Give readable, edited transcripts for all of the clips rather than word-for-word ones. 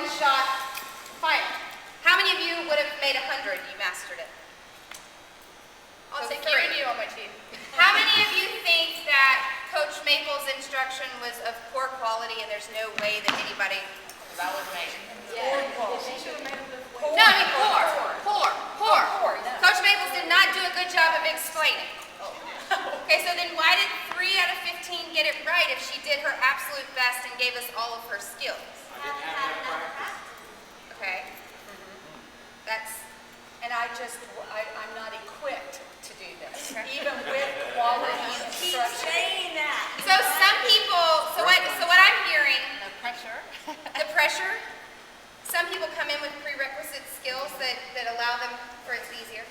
one shot, fine. How many of you would have made 100? You mastered it. I'll take 3. you on my team. How many of you think that Coach Maple's instruction was of poor quality and there's no way that anybody... That was me. No, I mean poor. No. Coach Maples did not do a good job of explaining. Okay, so then why did 3 out of 15 get it right if she did her absolute best and gave us all of her skills? Okay. That's, and I'm not equipped to do this, even with quality Keep instruction. saying that. so some people, so what I'm hearing, No pressure. the pressure, some people come in with prerequisite skills that allow them for it's easier.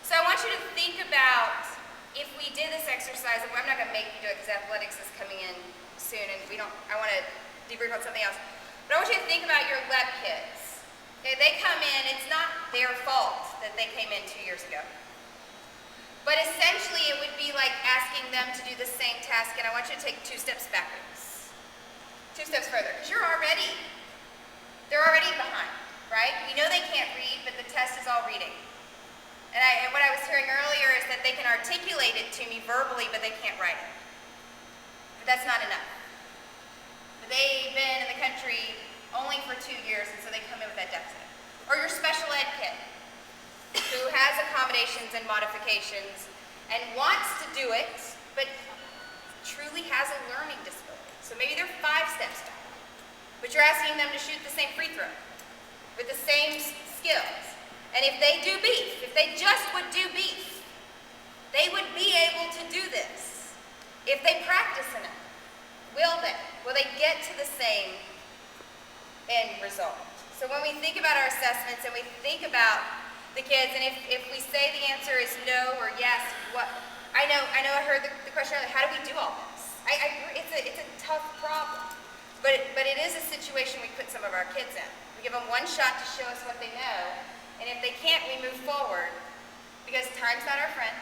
So I want you to think about if we did this exercise, and I'm not going to make you do it because athletics is coming in soon and I want to debrief on something else. But I want you to think about your lab kids. Okay, they come in, it's not their fault that they came in 2 years ago. But essentially it would be like asking them to do the same task, and I want you to take 2 steps backwards. 2 steps further, because they're already behind, right? We know they can't read, but the test is all reading. And what I was hearing earlier is that they can articulate it to me verbally, but they can't write it. But that's not enough. They've been in the country only for 2 years, and so they come in with that deficit. Or your special ed kid, who has accommodations and modifications and wants to do it, but truly has a learning disability. So maybe they're 5 steps back, but you're asking them to shoot the same free throw with the same skills. And if they do beef, if they just would do beef, they would be able to do this. If they practice enough, will they? Will they get to the same end result? So when we think about our assessments and we think about the kids, and if we say the answer is no or yes, what? I know I heard the question earlier, how do we do all this? It's a tough problem, but it is a situation we put some of our kids in. We give them one shot to show us what they know, and if they can't, we move forward, because time's not our friend,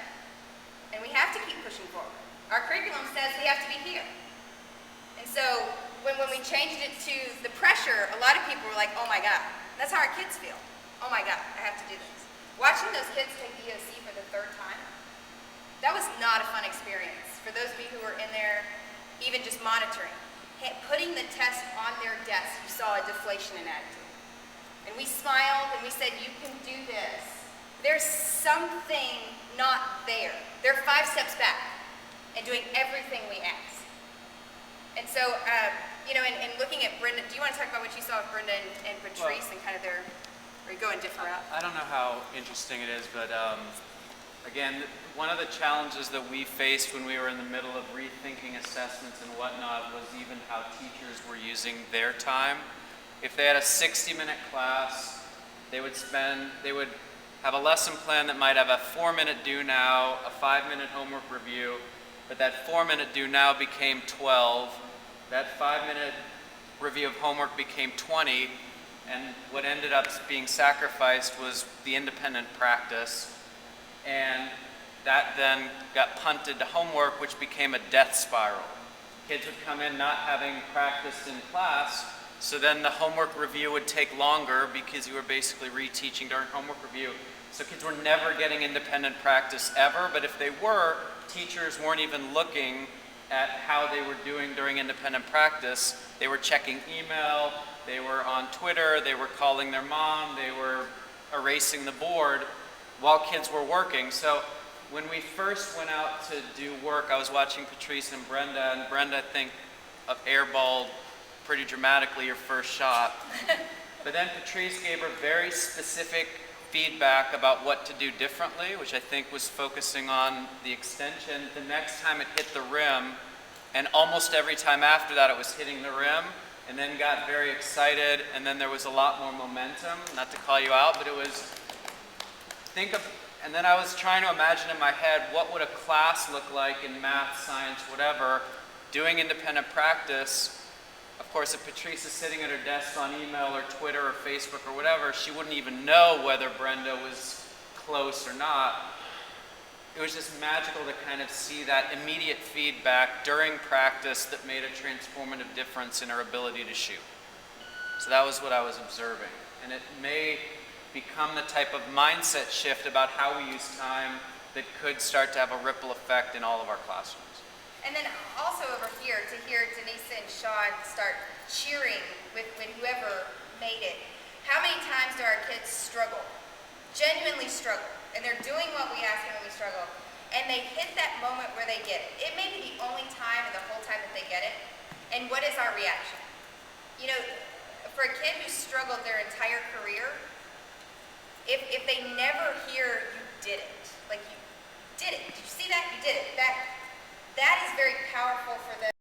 and we have to keep pushing forward. Our curriculum says we have to be here. And so when we changed it to the pressure, a lot of people were like, oh my God, that's how our kids feel. Oh my God, I have to do this. Watching those kids take the EOC for the 3rd time, that was not a fun experience. For those of you who were in there, even just monitoring, putting the test on their desk, you saw a deflation in attitude. And we smiled and we said, you can do this. There's something not there. They're 5 steps back and doing everything we ask. And so, and looking at Brenda, do you want to talk about what you saw with Brenda and Patrice and kind of their, or you go in different route? I don't know how interesting it is, but again, one of the challenges that we faced when we were in the middle of rethinking assessments and whatnot was even how teachers were using their time. If they had a 60-minute class, they would have a lesson plan that might have a 4-minute due now, a 5-minute homework review, but that 4-minute due now became 12. That 5-minute review of homework became 20, and what ended up being sacrificed was the independent practice, and that then got punted to homework, which became a death spiral. Kids would come in not having practiced in class, so then the homework review would take longer because you were basically reteaching during homework review. So kids were never getting independent practice ever, but if they were, teachers weren't even looking at how they were doing during independent practice. They were checking email, they were on Twitter, they were calling their mom, they were erasing the board while kids were working. So when we first went out to do work, I was watching Patrice and Brenda, I think, airballed pretty dramatically your first shot. But then Patrice gave her very specific feedback about what to do differently, which I think was focusing on the extension. The next time it hit the rim, and almost every time after that it was hitting the rim, and then got very excited, and then there was a lot more momentum. Not to call you out, but it was, and then I was trying to imagine in my head, what would a class look like in math, science, whatever, doing independent practice. Of course, if Patrice is sitting at her desk on email or Twitter or Facebook or whatever, she wouldn't even know whether Brenda was close or not. It was just magical to kind of see that immediate feedback during practice that made a transformative difference in her ability to shoot. So that was what I was observing. And it may become the type of mindset shift about how we use time that could start to have a ripple effect in all of our classrooms. And then also over here, to hear Denise and Sean start cheering with when whoever made it. How many times do our kids struggle? Genuinely struggle. And they're doing what we ask them when we struggle. And they hit that moment where they get it. It may be the only time in the whole time that they get it. And what is our reaction? You know, for a kid who struggled their entire career, if they never hear you did it, like you did it. Did you see that? You did it. That is very powerful for them.